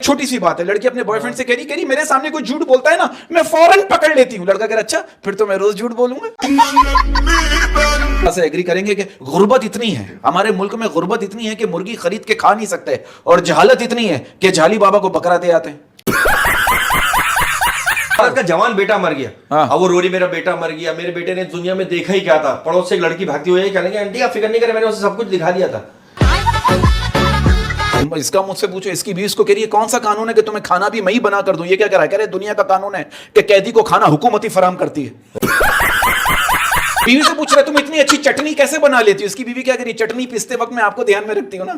छोटी सी बात है, लड़की अपने बॉयफ्रेंड से कह रही मेरे सामने कोई झूठ बोलता है ना मैं फौरन पकड़ लेती हूँ। लड़का कह रहा अच्छा फिर तो मैं रोज झूठ बोलूंगा। ऐसे एग्री करेंगे कि गुर्बत इतनी है हमारे मुल्क में, गुर्बत इतनी है कि मुर्गी खरीद के खा नहीं सकते, और जहालत इतनी है कि झाली बाबा को बकरा दे आते हैं। का जवान बेटा मर गया। हाँ। अब वो रोरी मेरा बेटा मर गया, मेरे बेटे ने दुनिया में देखा ही क्या था। पड़ोस से एक लड़की भागती हुई कहने लगी आंटी आप फिक्र नहीं करें मैंने उसे सब कुछ दिखा दिया था। इसका मुझसे पूछो, इसकी भी इसको कह रही है कौन सा कानून है कि तुम्हें खाना भी मैं ही बना कर दूं। ये क्या कह रहा है, कह रहे दुनिया का कानून है कि कैदी को खाना हुकूमत ही फराम करती है। बीवी से पूछ रहा है तुम इतनी अच्छी चटनी कैसे बना लेती हो। इसकी बीवी क्या कह रही है चटनी पीसते वक्त मैं आपको ध्यान में रखती हूँ ना।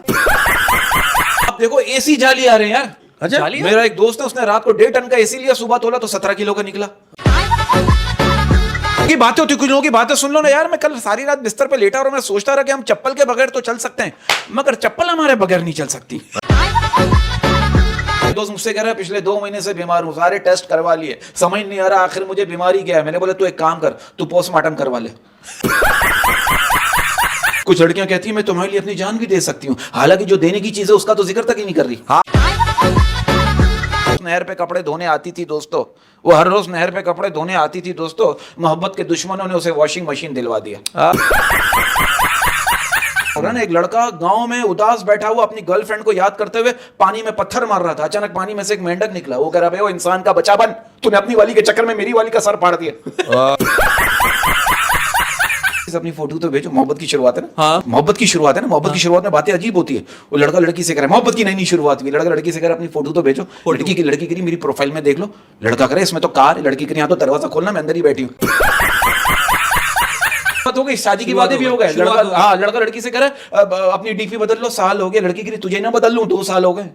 अब देखो एसी जाली आ रहे हैं यार। अच्छा मेरा एक दोस्त है उसने रात को 1.5 टन का एसी लिया, सुबह तोला तो 17 किलो का निकला। की बातें होती, कुछ लोगों की बातें सुन लो ना यार। मैं कल सारी रात बिस्तर पे लेटा और मैं सोचता रहा कि हम चप्पल के बगैर तो चल सकते हैं मगर चप्पल हमारे बगैर नहीं चल सकती। दोस्त मुझसे कह रहा है पिछले 2 महीने से बीमार हूं, सारे टेस्ट करवा लिए, समझ नहीं आ रहा आखिर मुझे बीमारी क्या है। मैंने बोला तू एक काम कर, तू पोस्टमार्टम करवा ले। कुछ लड़कियां कहती हैं मैं तुम्हारे लिए अपनी जान भी दे सकती हूँ, हालांकि जो देने की चीज है उसका तो जिक्र तक ही नहीं कर रही। हाँ। नहर पे कपड़े धोने आती थी दोस्तों, वो हर रोज नहर पे कपड़े धोने आती थी दोस्तों। मोहब्बत के दुश्मनों ने उसे वॉशिंग मशीन दिलवा दिया। और एक लड़का गांव में उदास बैठा हुआ अपनी गर्लफ्रेंड को याद करते हुए पानी में पत्थर मार रहा था। अचानक पानी में से एक मेंढक निकला। वो कह रहा भाई वो इंसान का बच्चा बन, तूने अपनी वाली के चक्कर में मेरी वाली का सर फाड़ दिया। अपनी फोटो तो भेजो, मोहब्बत की शुरुआत है ना। हाँ। मोहब्बत की शुरुआत है ना, मोहब्बत की शुरुआत में बातें अजीब होती है। वो लड़का लड़की से कह रहा है मोहब्बत की नई शुरुआत हुई, लड़का लड़की से कह रहा है अपनी फोटो तो भेजो। लड़की की मेरी प्रोफाइल में देख लो। लड़का करे इसमें तो कार है, लड़की के यहाँ तो दरवाजा खोलना मैं अंदर ही बैठी हूँ। हो गई शादी की बातें भी हो गए। लड़का लड़की से कह रहा है अपनी डीपी बदल लो, साल हो गए। लड़की की तुझे ना बदल लूं 2 साल हो गए।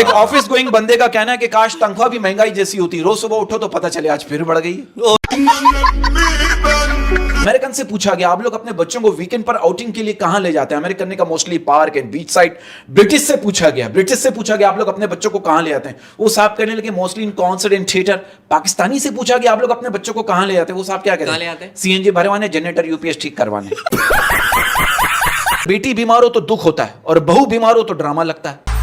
एक ऑफिस गोइंग बंदे का कहना है कि काश तनख्वाह भी महंगाई जैसी होती, रोज सुबह उठो तो पता चले आज फिर बढ़ गई। अमेरिकन से पूछा गया आप लोग अपने बच्चों को वीकेंड पर आउटिंग के लिए कहां ले जाते हैं। अमेरिकन का mostly park and beach side. British से पूछा गया आप लोग अपने बच्चों को कहां ले जाते हैं। वो साहब कहने लगे mostly in concert and theatre. Pakistani से पूछा गया आप लोग अपने बच्चों को कहां ले जाते हैं। वो साहब क्या कहते हैं सीएनजी भरवाने, जनरेटर यूपीएस ठीक करवाने। बेटी बीमार हो तो दुख होता है और बहू बीमार हो तो ड्रामा लगता है।